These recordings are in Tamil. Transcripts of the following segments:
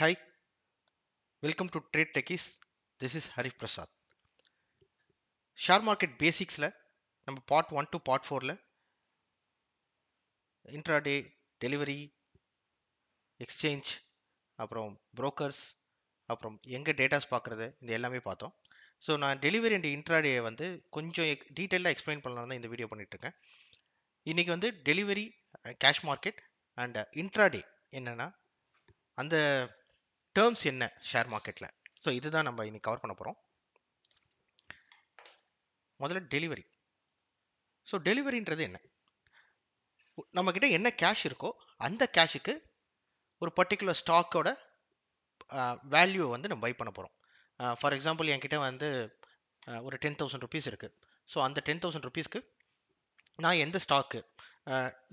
Hi, welcome to Trade Techies. This is Harif Prasad. Share market பேசிக்ஸில் நம்ம பார்ட் 1 டு பார்ட் 4ல இன்ட்ராடே, டெலிவரி, எக்ஸ்சேஞ்ச், அப்புறம் புரோக்கர்ஸ், அப்புறம் எங்கே டேட்டாஸ் பார்க்குறது இந்த எல்லாமே பார்த்தோம். ஸோ நான் டெலிவரி அண்ட் இன்ட்ராடே வந்து கொஞ்சம் டீட்டெயிலாக எக்ஸ்பிளைன் பண்ணலாம் தான் இந்த வீடியோ பண்ணிகிட்ருக்கேன். இன்றைக்கி வந்து delivery, cash market and intraday என்னென்னா அந்த டேர்ம்ஸ் என்ன ஷேர் மார்க்கெட்டில். ஸோ இதுதான் நம்ம இன்னைக்கு கவர் பண்ண போகிறோம். முதல்ல டெலிவரி. ஸோ டெலிவரின்றது என்ன? நம்மக்கிட்ட என்ன கேஷ் இருக்கோ அந்த கேஷுக்கு ஒரு பர்டிகுலர் ஸ்டாக்கோட வேல்யூ வந்து நம்ம பை பண்ண போகிறோம். ஃபார் எக்ஸாம்பிள் என்கிட்ட வந்து ஒரு 10,000 ருபீஸ் இருக்குது. ஸோ அந்த 10,000 ருபீஸ்க்கு நான் எந்த ஸ்டாக்கு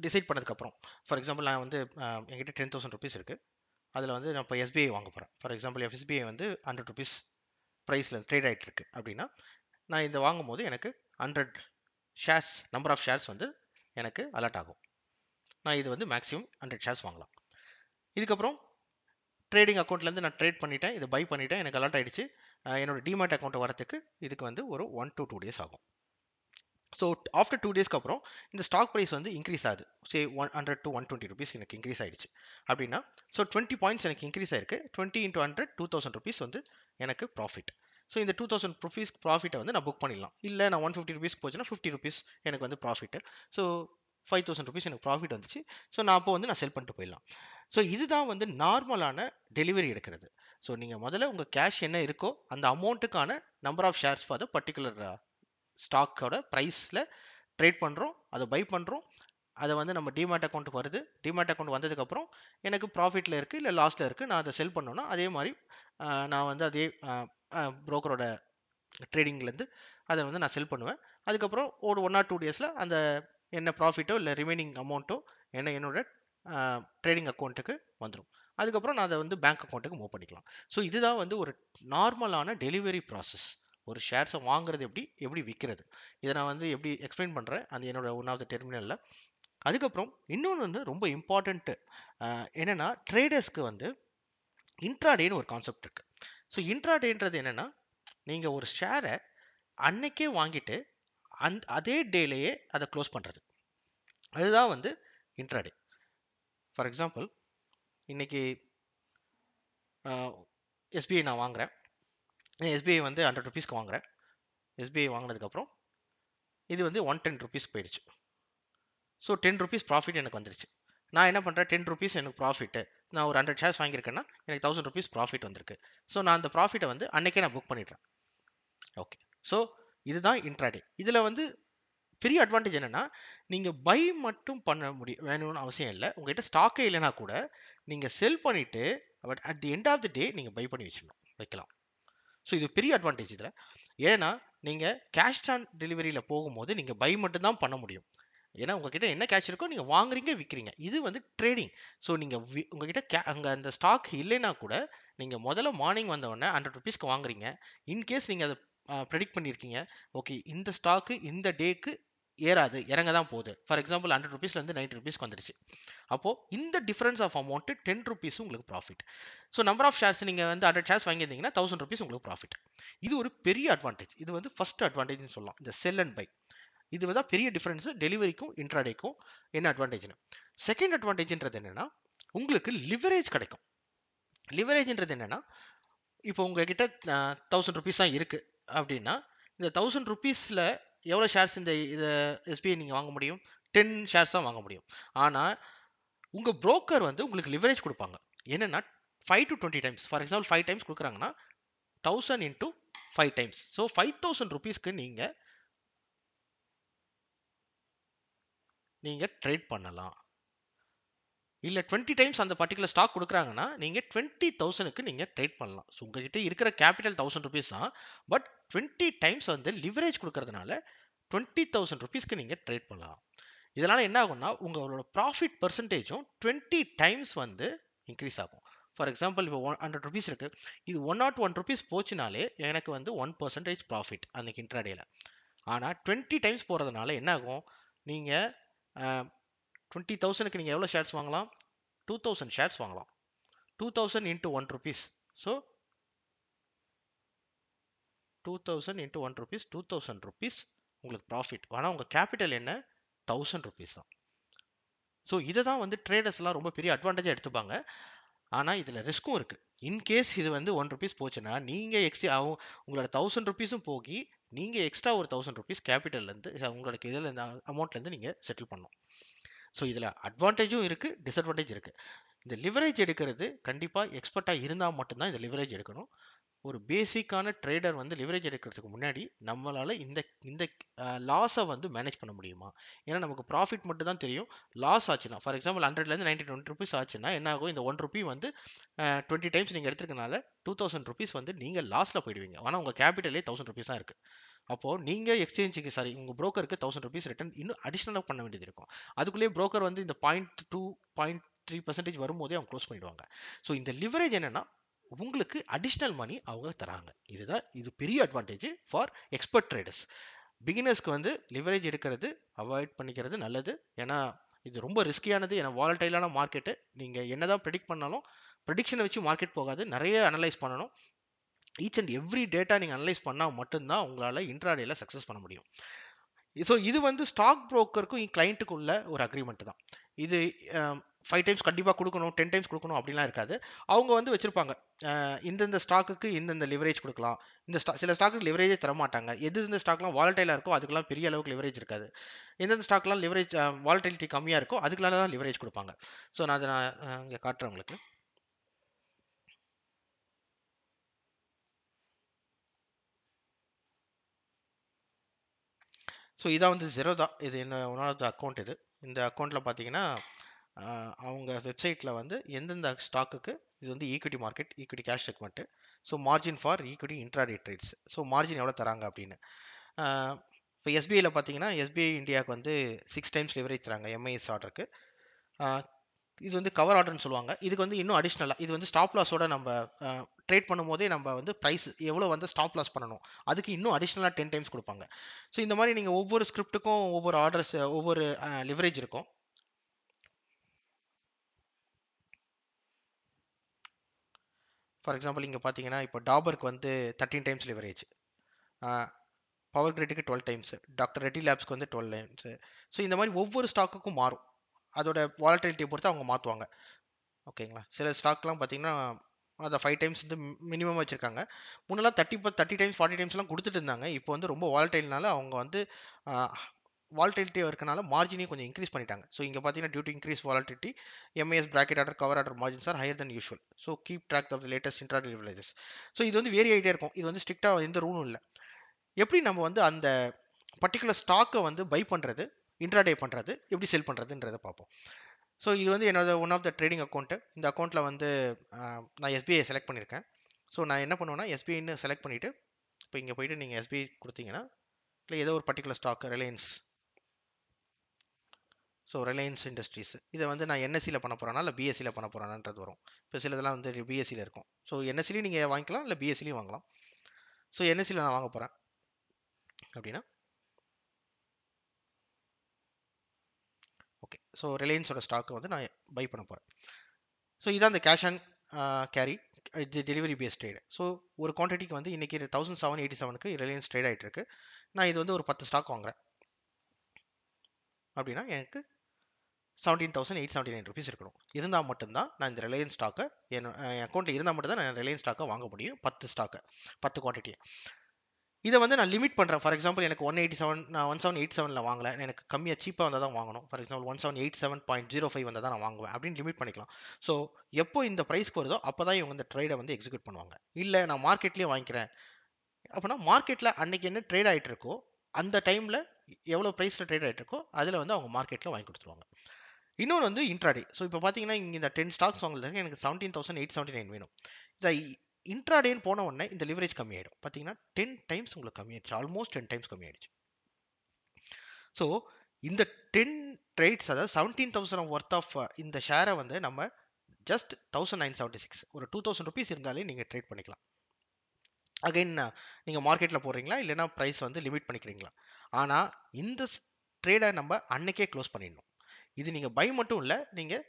டிசைட் பண்ணதுக்கப்புறம், ஃபார் எக்ஸாம்பிள் நான் வந்து என்கிட்ட 10,000 ருபீஸ் இருக்குது. அதில் வந்து நான் இப்போ எஸ்பிஐ வாங்க போகிறேன். ஃபார் எக்ஸாம்பிள் எஸ்பிஐ வந்து 100 ருபீஸ் ப்ரைஸில் ட்ரேட் ஆகிட்டு இருக்கு அப்படின்னா, நான் இந்த வாங்கும் போது எனக்கு 100 ஷேர்ஸ் நம்பர் ஆஃப் ஷேர்ஸ் வந்து எனக்கு அலர்ட் ஆகும். நான் இது வந்து மேக்ஸிமம் 100 ஷேர்ஸ் வாங்கலாம். இதுக்கப்புறம் ட்ரேடிங் அக்கௌண்ட்லேருந்து நான் ட்ரேட் பண்ணிட்டேன், இதை பை பண்ணிட்டேன், எனக்கு அலர்ட் ஆகிடுச்சு. என்னோட டிமேட் அக்கௌண்ட் வரத்துக்கு இதுக்கு வந்து ஒரு 1 to 2 டேஸ் ஆகும். ஸோ ஆஃப்டர் 2 டேஸ்க்கு அப்புறம் இந்த ஸ்டாக் ப்ரைஸ் வந்து இன்க்ரீஸ் ஆகுது. சே 100 to 120 ருபீஸ் எனக்கு இன்க்ரீஸ் ஆகிடுச்சு அப்படின்னா, ஸோ 20 பாயிண்ட்ஸ் எனக்கு இன்க்ரீஸ் ஆயிருக்கு. 20 into 100 2000 ருபீஸ் வந்து எனக்கு ப்ராஃபிட். ஸோ இந்த 2000 ருபீஸ் ப்ராஃபிட்டை வந்து நான் புக் பண்ணிடலாம். இல்லை நான் 150 ருபீஸ் போச்சுன்னா 50 ருபீஸ் எனக்கு வந்து ப்ராஃபிட்டு. ஸோ 5000 ருபீஸ் எனக்கு ப்ராஃபிட் வந்துச்சு. ஸோ நான் அப்போ வந்து நான் செல் பண்ணிட்டு போயிடலாம். ஸோ இதுதான் வந்து நார்மலான டெலிவரி எடுக்கிறது. ஸோ நீங்கள் முதல்ல உங்கள் கேஷ் என்ன இருக்கோ அந்த அமௌண்ட்டுக்கான number of shares for the particular ஸ்டாக்கோட ப்ரைஸில் ட்ரேட் பண்ணுறோம், அதை பை பண்ணுறோம். அதை வந்து நம்ம டிமேட் அக்கௌண்ட்டுக்கு வருது. டிமேட் அக்கௌண்ட் வந்ததுக்கப்புறம் எனக்கு ப்ராஃபிட்டில் இருக்குது இல்லை லாஸில் இருக்குது, நான் அதை செல் பண்ணோன்னா அதே மாதிரி நான் வந்து அதே ப்ரோக்கரோட ட்ரேடிங்லேருந்து அதை வந்து நான் செல் பண்ணுவேன். அதுக்கப்புறம் ஒரு 1 or 2 டேஸில் அந்த என்ன ப்ராஃபிட்டோ இல்லை ரிமைனிங் அமௌண்ட்டோ என்னோட ட்ரேடிங் அக்கௌண்ட்டுக்கு வந்துடும். அதுக்கப்புறம் நான் அதை வந்து பேங்க் அக்கௌண்ட்டுக்கு மூவ் பண்ணிக்கலாம். ஸோ இதுதான் வந்து ஒரு நார்மலான டெலிவரி ப்ராசஸ். ஒரு ஷேர்ஸை வாங்குறது எப்படி, எப்படி விற்கிறது, இதை நான் வந்து எப்படி எக்ஸ்பிளைன் பண்ணுறேன் அந்த என்னோட ஒன் ஆஃப் த டெர்மினலில். அதுக்கப்புறம் இன்னொன்று வந்து ரொம்ப இம்பார்ட்டண்ட்டு என்னென்னா, ட்ரேடர்ஸ்க்கு வந்து இன்ட்ராடேன்னு ஒரு கான்செப்ட் இருக்குது. ஸோ இன்ட்ராடேன்றது என்னென்னா, நீங்கள் ஒரு ஷேரை அன்னைக்கே வாங்கிட்டு அதே டேலேயே அதை க்ளோஸ் பண்ணுறது, அதுதான் வந்து இன்ட்ராடே. ஃபார் எக்ஸாம்பிள் இன்னைக்கு எஸ்பிஐ நான் வாங்குகிறேன். எஸ்பிஐ வந்து 100 ருபீஸ்க்கு வாங்குகிறேன். எஸ்பிஐ வாங்கினதுக்கப்புறம் இது வந்து 110 ருபீஸ் போயிடுச்சு. ஸோ 10 ருபீஸ் ப்ராஃபிட் எனக்கு வந்துருச்சு. நான் என்ன பண்ணுறேன், 10 ருபீஸ் எனக்கு ப்ராஃபிட்டு, நான் ஒரு 100 ஷேர்ஸ் வாங்கியிருக்கேன்னா எனக்கு 1000 ருபீஸ் ப்ராஃபிட் வந்திருக்கு. ஸோ நான் அந்த ப்ராஃபிட்டை வந்து அன்னைக்கே நான் புக் பண்ணிடுறேன். ஓகே, ஸோ இதுதான் இன்ட்ராடே. இதில் வந்து பெரிய அட்வான்டேஜ் என்னென்னா, நீங்கள் பை மட்டும் பண்ண வேணும்னு அவசியம் இல்லை. உங்கள்கிட்ட ஸ்டாக்கே இல்லைனா கூட நீங்கள் செல் பண்ணிவிட்டு but at the end of the day நீங்கள் பை பண்ணி வைக்கலாம். ஸோ இது பெரிய அட்வான்டேஜ் இதில். ஏன்னா நீங்கள் கேஷ் ஆன் டெலிவரியில் போகும்போது நீங்கள் பை மட்டும் தான் பண்ண முடியும். ஏன்னா உங்ககிட்ட என்ன கேஷ் இருக்கோ நீங்கள் வாங்குறீங்க, விற்கிறீங்க. இது வந்து ட்ரேடிங். ஸோ நீங்கள் உங்ககிட்ட அங்கே அந்த ஸ்டாக் இல்லைன்னா கூட நீங்கள் முதல்ல மார்னிங் வந்தவொடனே 100 ருபீஸ்க்கு வாங்குறீங்க. இன்கேஸ் நீங்கள் அதை ப்ரெடிக்ட் பண்ணியிருக்கீங்க, ஓகே இந்த ஸ்டாக்கு இந்த டேக்கு ஏறாது, இறங்க தான் போகுது. ஃபார் எக்ஸாம்பிள் 100 ருபீஸ்லேருந்து 90 ருபீஸ்க்கு வந்துருச்சு. அப்போது இந்த டிஃபரன்ஸ் ஆஃப் அமௌண்ட்டு 10 ருபீஸ் உங்களுக்கு profit. So number of shares நீங்கள் வந்து 100 ஷேர்ஸ் வாங்கியிருந்தீங்கன்னா 1000 ருபீஸ் உங்களுக்கு ப்ராஃபிட். இது ஒரு பெரிய அட்வான்டேஜ். இது வந்து ஃபர்ஸ்ட் அட்வான்டேஜ்னு சொல்லலாம், இந்த செல் அண்ட் பை. இது தான் பெரிய டிஃபரன்ஸ் டெலிவரிக்கும் இன்ட்ராடேக்கும் என்ன அட்வான்டேஜ்னு. செகண்ட் அட்வான்டேஜ்ன்றது என்னன்னா, உங்களுக்கு லிவரேஜ் கிடைக்கும். லிவரேஜ்ன்றது என்னன்னா, இப்போ உங்ககிட்ட 1000 ருபீஸ் தான் இருக்கு அப்படின்னா, இந்த 1000 ருபீஸில் எவ்வளோ ஷேர்ஸ் இதை எஸ்பிஐ நீங்கள் வாங்க முடியும்? 10 ஷேர்ஸ் தான் வாங்க முடியும். ஆனால் உங்கள் புரோக்கர் வந்து உங்களுக்கு லிவரேஜ் கொடுப்பாங்க. என்னன்னா 5 to 20 times. For example 5 times கொடுக்குறாங்கன்னா 1000 into 5 டைம்ஸ். ஸோ 5000 ருபீஸ்க்கு நீங்கள் ட்ரேட் பண்ணலாம். இல்லை 20 டைம்ஸ் அந்த பர்டிகுலர் ஸ்டாக் கொடுக்குறாங்கன்னா நீங்கள் 20,000க்கு நீங்கள் ட்ரேட் பண்ணலாம். ஸோ உங்ககிட்ட இருக்கிற கேபிட்டல் 1000 ருபீஸ் தான். பட் 20 டைம்ஸ் வந்து லிவரேஜ் கொடுக்கறதுனால 20,000 ருபீஸ்க்கு நீங்கள் ட்ரேட் பண்ணலாம். இதனால் என்ன ஆகும்னா, உங்களோட ப்ராஃபிட் பர்சன்டேஜும் 20 டைம்ஸ் வந்து இன்க்ரீஸ் ஆகும். ஃபார் எக்ஸாம்பிள் இப்போ 100 ருபீஸ் இருக்குது, இது 101 ருபீஸ் போச்சுனாலே எனக்கு வந்து 1% ப்ராஃபிட் அன்னைக்கு இன்ட்ராடேல. ஆனால் 20 டைம்ஸ் போகிறதுனால என்ன ஆகும், நீங்கள் 20,000க்கு நீங்கள் எவ்வளோ ஷேர்ஸ் வாங்கலாம்? 2000 ஷேர்ஸ் வாங்கலாம். 2000 into 1 rupees. So 2000 into 1 rupees, 2000 rupees உங்களுக்கு ப்ராஃபிட். ஆனால் உங்கள் கேபிட்டல் என்ன, 1000 rupees தான். ஸோ இதை தான் வந்து ட்ரேடர்ஸ்லாம் ரொம்ப பெரிய அட்வான்டேஜாக எடுத்துப்பாங்க. ஆனால் இதில் ரிஸ்க்கும் இருக்குது. இன்கேஸ் இது வந்து 1 rupees போச்சுன்னா நீங்கள் உங்களோட 1000 rupeesம் போகி நீங்கள் எக்ஸ்ட்ரா ஒரு 1000 rupees கேபிட்டல்லேருந்து உங்களுக்கு இதில் இந்த அமௌண்ட்லேருந்து நீங்கள் செட்டில் பண்ணணும். ஸோ இதில் அட்வான்டேஜும் இருக்குது, டிஸ்அட்வான்டேஜ் இருக்குது. இந்த லிவரேஜ் எடுக்கிறது கண்டிப்பாக எக்ஸ்பர்ட்டாக இருந்தால் மட்டும்தான் இந்த லிவரேஜ் எடுக்கணும். ஒரு பேசிக்கான ட்ரேடர் வந்து லிவரேஜ் எடுக்கிறதுக்கு முன்னாடி நம்மளால் இந்த இந்த லாஸை வந்து மேனேஜ் பண்ண முடியுமா? ஏன்னா நமக்கு ப்ராஃபிட் மட்டும் தான் தெரியும். லாஸ் ஆச்சுன்னா, ஃபார் எக்ஸாம்பிள் 100லேருந்து 90 rupees ஆச்சுன்னா என்ன ஆகும், இந்த 1 rupee வந்து 20 டைம்ஸ் நீங்கள் எடுத்துருக்கனால 2000 rupees வந்து நீங்கள் லாஸில் போயிடுவீங்க. ஆனால் உங்கள் கேபிட்டலே 1000 rupees தான் இருக்குது. அப்போது நீங்கள் எக்ஸ்சேஞ்சுக்கு உங்கள் ப்ரோக்கருக்கு 1000 rupees ரிட்டர்ன் இன்னும் அடிஷ்னலாக பண்ண வேண்டியது இருக்கும். அதுக்குள்ளேயே ப்ரோக்கர் வந்து இந்த 0.2 0.3% வரும்போதே அவங்க க்ளோஸ் பண்ணிடுவாங்க. ஸோ இந்த லிவரேஜ் என்னன்னா உங்களுக்கு அடிஷ்னல் மணி அவங்க தராங்க. இது பெரிய அட்வான்டேஜ் ஃபார் எக்ஸ்பர்ட் ட்ரேடர்ஸ். பிகினர்ஸ்க்கு வந்து லிவரேஜ் எடுக்கிறது அவாய்ட் பண்ணிக்கிறது நல்லது. ஏன்னா இது ரொம்ப ரிஸ்கியானது. ஏன்னா வாலடைலான மார்க்கெட்டு. நீங்கள் என்னதான் ப்ரெடிக்ட் பண்ணாலும் ப்ரெடிக்ஷனை வச்சு மார்க்கெட் போகாது. நிறைய அனலைஸ் பண்ணணும். ஈச் அண்ட் எவ்ரி டேட்டா நீங்கள் அனலைஸ் பண்ணால் மட்டும்தான் உங்களால் இன்ட்ராடேல சக்ஸஸ் பண்ண முடியும். ஸோ இது வந்து ஸ்டாக் ப்ரோக்கருக்கும் கிளைண்ட்டுக்கும் உள்ள ஒரு அக்ரிமெண்ட் தான். இது 5 டைம்ஸ் கண்டிப்பாக கொடுக்கணும், 10 டைம்ஸ் கொடுக்கணும் அப்படிலாம் இருக்காது. அவங்க வந்து வச்சுருப்பாங்க, இந்தந்த ஸ்டாக்குக்கு இந்தந்த லிவரேஜ் கொடுக்கலாம். சில ஸ்டாக்கு லிவரேஜே தரமாட்டாங்க. இந்த ஸ்டாக்லாம் வாலடைலாக இருக்கோ அதுக்கெல்லாம் பெரிய அளவுக்கு லிவரேஜ் இருக்காது. எந்தெந்த ஸ்டாக்லாம் லிவரேஜ் வாலட்டிலிட்டி கம்மியாக இருக்கோ அதுக்கெல்லாம் தான் லிவரேஜ் கொடுப்பாங்க. ஸோ நான் அதை இங்கே காட்டுறேன் உங்களுக்கு. ஸோ இதான் வந்து ஜெரோதா. இது என்ன ஒன் ஆஃப் த அக்கௌண்ட். இந்த அக்கௌண்ட்டில் பார்த்தீங்கன்னா அவங்க வெப்சைட்டில் வந்து எந்தெந்த ஸ்டாக்குக்கு இது வந்து equity market, equity cash segment. So margin for equity intraday trades. So margin எவ்வளோ தராங்க அப்படின்னு. இப்போ எஸ்பிஐயில் பார்த்தீங்கன்னா எஸ்பிஐ இந்தியாவுக்கு வந்து 6 டைம்ஸ் லிவரேஜ் தராங்க எம்ஐஎஸ் ஆர்டருக்கு. இது வந்து கவர் ஆர்டர்னு சொல்லுவாங்க. இதுக்கு வந்து இன்னும் அடிஷ்னலாக இது வந்து ஸ்டாப் லாஸோட நம்ம ட்ரேட் பண்ணும்போதே நம்ம வந்து ப்ரைஸ் எவ்வளோ வந்து ஸ்டாப் லாஸ் பண்ணணும் அதுக்கு இன்னும் அடிஷ்னலாக 10 டைம்ஸ் கொடுப்பாங்க. ஸோ இந்த மாதிரி நீங்கள் ஒவ்வொரு ஸ்கிரிப்ட்டுக்கும் ஒவ்வொரு ஆர்டர்ஸ் ஒவ்வொரு லிவரேஜ் இருக்கும். ஃபார் எக்ஸாம்பிள் இங்கே பார்த்தீங்கன்னா இப்போ டாபருக்கு வந்து 13 டைம்ஸ் லிவரேஜ், பவர் கிரிட்டுக்கு 12 டைம்ஸ், டாக்டர் ரெட்டி லேப்ஸ்க்கு வந்து 12 டைம்ஸ். ஸோ இந்த மாதிரி ஒவ்வொரு ஸ்டாக்குக்கும் மாறும். அதோட வாலட்டிலிட்டியை பொறுத்து அவங்க மாற்றுவாங்க. ஓகேங்களா. சில ஸ்டாக்லாம் பார்த்தீங்கன்னா அதை 5 டைம்ஸ் வந்து மினிமம் வச்சுருக்காங்க. முன்னெல்லாம் 30 டைம்ஸ் 40 டைம்ஸ்லாம் கொடுத்துட்டு இருந்தாங்க. இப்போ வந்து ரொம்ப வாலட்டைல்னால அவங்க வந்து வாலட்டிலிட்டி இருக்கனால மார்ஜினையும் கொஞ்சம் இன்க்ரீஸ் பண்ணிட்டாங்க. ஸோ இங்கே பார்த்தீங்கன்னா due to increase volatility MIS bracket order cover order margins are higher than usual. So keep track of the latest intraday leverages. So இது வந்து வேரி ஆகிட்டே இருக்கும். இது வந்து ஸ்ட்ரிக்டாக எந்த ரூலும் இல்லை. எப்படி நம்ம வந்து அந்த பர்டிகுலர் ஸ்டாக்கை வந்து பை பண்ணுறது, இன்ட்ராடே பண்ணுறது, எப்படி செல் பண்ணுறதுன்றதை பார்ப்போம். ஸோ இது வந்து என்னோட one of the trading account. இந்த அக்கௌண்ட்டில் வந்து நான் எஸ்பிஐ செலக்ட் பண்ணியிருக்கேன். ஸோ நான் என்ன பண்ணுவேன்னா எஸ்பிஐன்னு செலக்ட் பண்ணிவிட்டு இப்போ இங்கே போயிட்டு நீங்கள் எஸ்பிஐ கொடுத்தீங்கன்னா இல்லை ஏதோ ஒரு particular stock Reliance. So Reliance Industries இதை வந்து நான் என்எஸ்சியில் பண்ண போகிறேன்னா இல்லை பிஎஸ்சியில் பண்ண போகிறேன்றது வரும். இப்போ சிலதெல்லாம் வந்து பிஎஸ்சியில் இருக்கும். ஸோ என்எஸ்சிலையும் நீங்கள் வாங்கிக்கலாம், இல்லை பிஎஸ்சிலையும் வாங்கலாம். ஸோ என்எஸ்சியில் நான் வாங்க போகிறேன் அப்படின்னா ஓகே. ஸோ ரிலையன்ஸோட ஸ்டாக்கை வந்து நான் பை பண்ண போகிறேன். ஸோ இதான் அந்த cash and carry delivery base trade. So ஒரு குவான்டிட்டிக்கு வந்து இன்றைக்கி 1787க்கு ரிலையன்ஸ் ட்ரேட் ஆகிட்டு இருக்கு. நான் இது வந்து ஒரு 10 ஸ்டாக் வாங்குறேன் அப்படின்னா எனக்கு 17,879 rupees இருக்கணும். இருந்தால் மட்டும்தான் நான் இந்த ரிலையன்ஸ் ஸ்டாக்கை என் அக்கௌண்ட்டில் இருந்தால் மட்டும்தான் நான் ரிலையன்ஸ் ஸ்டாக்கை வாங்க முடியும். 10 ஸ்டாக்கை 10 குவான்டிட்டியை. இதை வந்து நான் லிமிட் பண்ணுறேன். ஃபார் எக்ஸாம்பிள் எனக்கு 187 நான் 1787 வாங்கல, எனக்கு கம்மியாக சீப்பாக வந்தால் தான் வாங்கணும். ஃபார் எக்ஸாம்பிள் 1787.05 வந்தால் தான் நான் வாங்குவேன் அப்படின்னு லிமிட் பண்ணிக்கலாம். ஸோ எப்போ இந்த ப்ரைஸ்க்கு வருதோ அப்போ தான் இவங்க இந்த ட்ரேடை வந்து எக்ஸிக்யூட் பண்ணுவாங்க. இல்லை நான் மார்க்கெட்லேயே வாங்கிக்கிறேன் அப்படின்னா மார்க்கெட்டில் அன்றைக்கி என்ன ட்ரேட் ஆகிட்டு இருக்கோ அந்த டைமில் எவ்வளோ ப்ரைஸில் ட்ரேட் ஆகிட்டு இருக்கோ அதில் வந்து அவங்க மார்க்கெட்டில் வாங்கி கொடுத்துருவாங்க. இன்னொன்று வந்து இன்ட்ராடே. ஸோ இப்போ பார்த்தீங்கன்னா இங்கே இந்த 10 ஸ்டாக்ஸ் வாங்குறதுக்கு எனக்கு 17,879 வேணும். இந்த இன்ட்ராடேன்னு போன உடனே இந்த லிவரேஜ் கம்மியாயிடும். பார்த்தீங்கன்னா 10 டைம்ஸ் உங்களுக்கு கம்மியாயிடுச்சு, ஆல்மோஸ்ட் 10 டைம்ஸ் கம்மியாயிடுச்சு. ஸோ இந்த 10 ட்ரேட்ஸ் அதாவது 17,000 ஒர்த் ஆஃப் இந்த ஷேரை வந்து நம்ம ஜஸ்ட் 1976 ஒரு 2000 rupees இருந்தாலே நீங்கள் ட்ரேட் பண்ணிக்கலாம். அகைன் நீங்கள் மார்க்கெட்டில் போடுறீங்களா இல்லைனா ப்ரைஸ் வந்து லிமிட் பண்ணிக்கிறீங்களா. ஆனால் இந்த ட்ரேடை நம்ம அன்னைக்கே க்ளோஸ் பண்ணிடணும். இது நீங்கள் பை மட்டும் இல்லை, நீங்கள்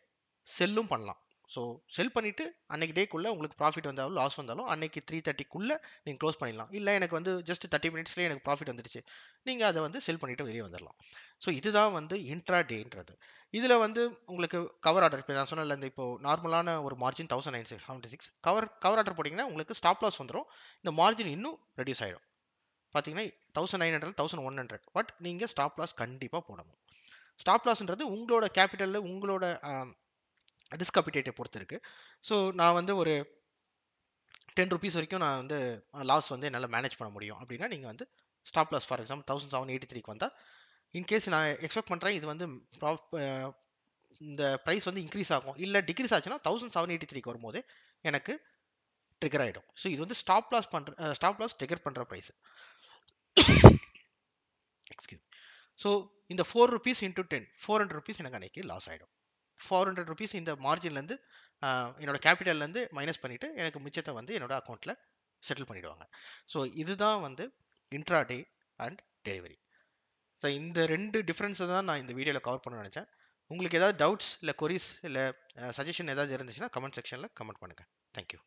செல்லும் பண்ணலாம். ஸோ செல் பண்ணிவிட்டு அன்னைக்கு டேக்குள்ளே உங்களுக்கு ப்ராஃபிட் வந்தாலும் லாஸ் வந்தாலும் அன்னைக்கு 3:30க்குள்ளே நீங்கள் க்ளோஸ் பண்ணிடலாம். இல்லை எனக்கு வந்து ஜஸ்ட் 30 மினிட்ஸ்லேயே எனக்கு ப்ராஃபிட் வந்துடுச்சு, நீங்கள் அதை வந்து செல் பண்ணிவிட்டு வெளியே வந்துடலாம். ஸோ இதுதான் வந்து இன்ட்ரா டேன்றது. இதில் வந்து உங்களுக்கு கவர் ஆர்டர், இப்போ நான் சொன்னல, இந்த இப்போ நார்மலான ஒரு மார்ஜின் 1976 கவர் ஆர்டர் போட்டிங்கன்னா உங்களுக்கு ஸ்டாப் லாஸ் வந்துடும். இந்த மார்ஜின் இன்னும் ரெடியூஸ் ஆகிடும். பார்த்தீங்கன்னா 1900 1100, பட் நீங்கள் ஸ்டாப் லாஸ் கண்டிப்பாக போடணும். ஸ்டாப் லாஸ்ன்றது உங்களோட கேபிட்டலில் உங்களோட ரிஸ்க் அப்பிடேட்டை பொறுத்து இருக்குது. ஸோ நான் வந்து ஒரு 10 ருபீஸ் வரைக்கும் நான் வந்து லாஸ் வந்து என்னால் மேனேஜ் பண்ண முடியும் அப்படின்னா நீங்கள் வந்து ஸ்டாப் லாஸ் ஃபார் எக்ஸாம்பிள் 1783க்கு வந்தால், இன்கேஸ் நான் எக்ஸ்பெக்ட் பண்ணுறேன் இது வந்து இந்த ப்ரைஸ் வந்து இன்க்ரீஸ் ஆகும் இல்லை டிக்ரீஸ் ஆச்சுன்னா 1783க்கு வரும்போது எனக்கு ட்ரிகர் ஆகிடும். ஸோ இது வந்து ஸ்டாப் லாஸ் ட்ரிகர் பண்ணுற ப்ரைஸ். எக்ஸ்கியூஸ். ஸோ இந்த 4 ருபீஸ் இன்டூ 10 400 ருபீஸ் எனக்கு அன்னைக்கு லாஸ் ஆகிடும். 400 ருபீஸ் இந்த மார்ஜின்லேருந்து என்னோட கேபிட்டல்லேருந்து மைனஸ் பண்ணிவிட்டு எனக்கு மிச்சத்தை வந்து என்னோட அக்கௌண்ட்டில் செட்டில் பண்ணிவிடுவாங்க. ஸோ இதுதான் வந்து intra day and delivery. So இந்த 2 டிஃப்ரென்ஸை தான் நான் இந்த வீடியோவில் கவர் பண்ண நினச்சேன். உங்களுக்கு ஏதாவது டவுட்ஸ் இல்லை கொரிஸ் இல்லை சஜஷன் ஏதாவது இருந்துச்சுன்னா கமெண்ட் செக்ஷனில் கமெண்ட் பண்ணுங்கள். தேங்க்யூ.